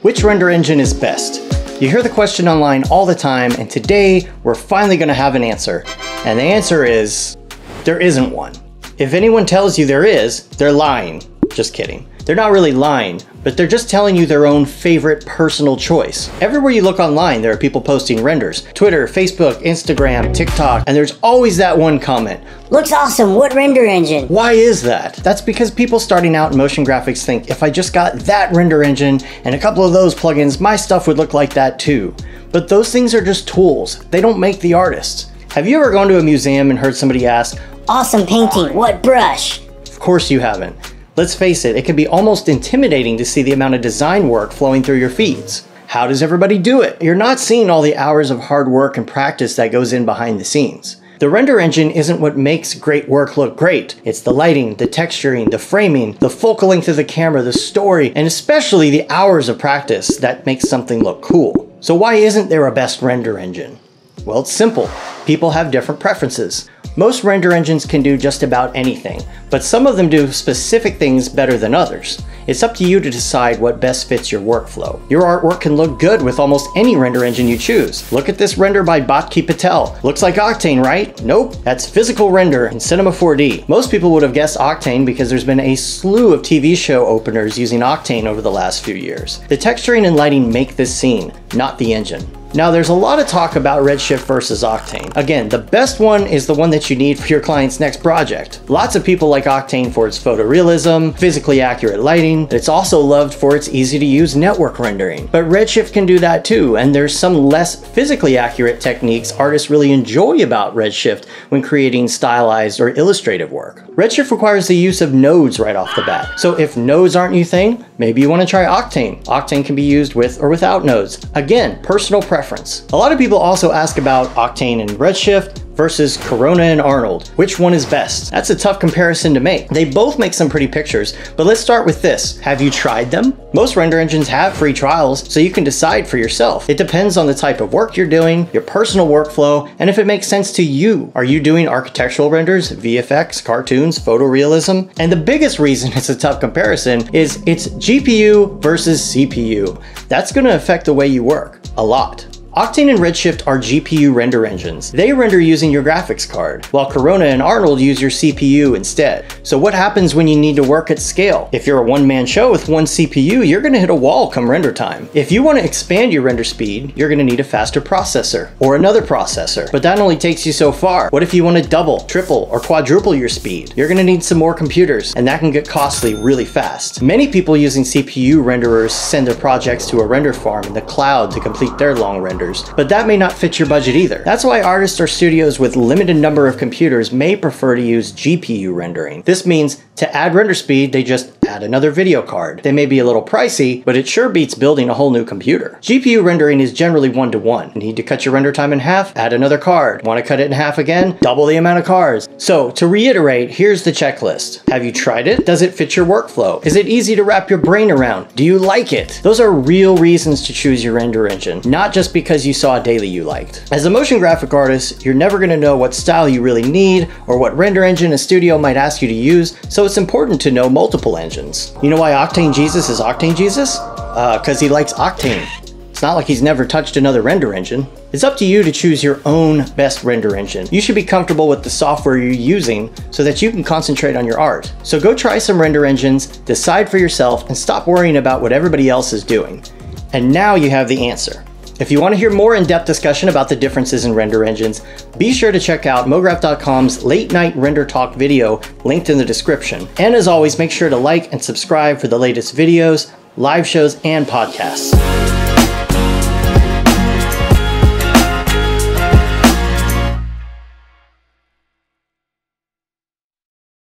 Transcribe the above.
Which render engine is best? You hear the question online all the time, and today we're finally going to have an answer. And the answer is, there isn't one. If anyone tells you there is, they're lying. Just kidding. They're not really lying, but they're just telling you their own favorite personal choice. Everywhere you look online, there are people posting renders. Twitter, Facebook, Instagram, TikTok, and there's always that one comment. Looks awesome, what render engine? Why is that? That's because people starting out in motion graphics think, if I just got that render engine and a couple of those plugins, my stuff would look like that too. But those things are just tools. They don't make the artists. Have you ever gone to a museum and heard somebody ask, awesome painting, what brush? Of course you haven't. Let's face it, it can be almost intimidating to see the amount of design work flowing through your feeds. How does everybody do it? You're not seeing all the hours of hard work and practice that goes in behind the scenes. The render engine isn't what makes great work look great. It's the lighting, the texturing, the framing, the focal length of the camera, the story, and especially the hours of practice that makes something look cool. So why isn't there a best render engine? Well, it's simple. People have different preferences. Most render engines can do just about anything, but some of them do specific things better than others. It's up to you to decide what best fits your workflow. Your artwork can look good with almost any render engine you choose. Look at this render by Bhatki Patel. Looks like Octane, right? Nope, that's physical render in Cinema 4D. Most people would have guessed Octane because there's been a slew of TV show openers using Octane over the last few years. The texturing and lighting make this scene, not the engine. Now, there's a lot of talk about Redshift versus Octane. Again, the best one is the one that you need for your client's next project. Lots of people like Octane for its photorealism, physically accurate lighting, but it's also loved for its easy-to-use network rendering. But Redshift can do that too, and there's some less physically accurate techniques artists really enjoy about Redshift when creating stylized or illustrative work. Redshift requires the use of nodes right off the bat. So if nodes aren't your thing, maybe you want to try Octane. Octane can be used with or without nodes. Again, personal preference. A lot of people also ask about Octane and Redshift versus Corona and Arnold. Which one is best? That's a tough comparison to make. They both make some pretty pictures, but let's start with this. Have you tried them? Most render engines have free trials, so you can decide for yourself. It depends on the type of work you're doing, your personal workflow, and if it makes sense to you. Are you doing architectural renders, VFX, cartoons, photorealism? And the biggest reason it's a tough comparison is it's GPU versus CPU. That's gonna affect the way you work a lot. Octane and Redshift are GPU render engines. They render using your graphics card, while Corona and Arnold use your CPU instead. So what happens when you need to work at scale? If you're a one-man show with one CPU, you're gonna hit a wall come render time. If you wanna expand your render speed, you're gonna need a faster processor, or another processor, but that only takes you so far. What if you wanna double, triple, or quadruple your speed? You're gonna need some more computers, and that can get costly really fast. Many people using CPU renderers send their projects to a render farm in the cloud to complete their long renders. But that may not fit your budget either. That's why artists or studios with limited number of computers may prefer to use GPU rendering. This means to add render speed, they just add another video card. They may be a little pricey, but it sure beats building a whole new computer. GPU rendering is generally one-to-one. Need to cut your render time in half? Add another card. Want to cut it in half again? Double the amount of cards. So to reiterate, here's the checklist. Have you tried it? Does it fit your workflow? Is it easy to wrap your brain around? Do you like it? Those are real reasons to choose your render engine, not just because you saw a daily you liked. As a motion graphic artist, you're never going to know what style you really need or what render engine a studio might ask you to use, so it's important to know multiple engines. You know why Octane Jesus is Octane Jesus? Because he likes Octane. It's not like he's never touched another render engine. It's up to you to choose your own best render engine. You should be comfortable with the software you're using so that you can concentrate on your art. So go try some render engines, decide for yourself, and stop worrying about what everybody else is doing. And now you have the answer. If you want to hear more in-depth discussion about the differences in render engines, be sure to check out Mograph.com's Late Night Render Talk video linked in the description. And as always, make sure to like and subscribe for the latest videos, live shows, and podcasts.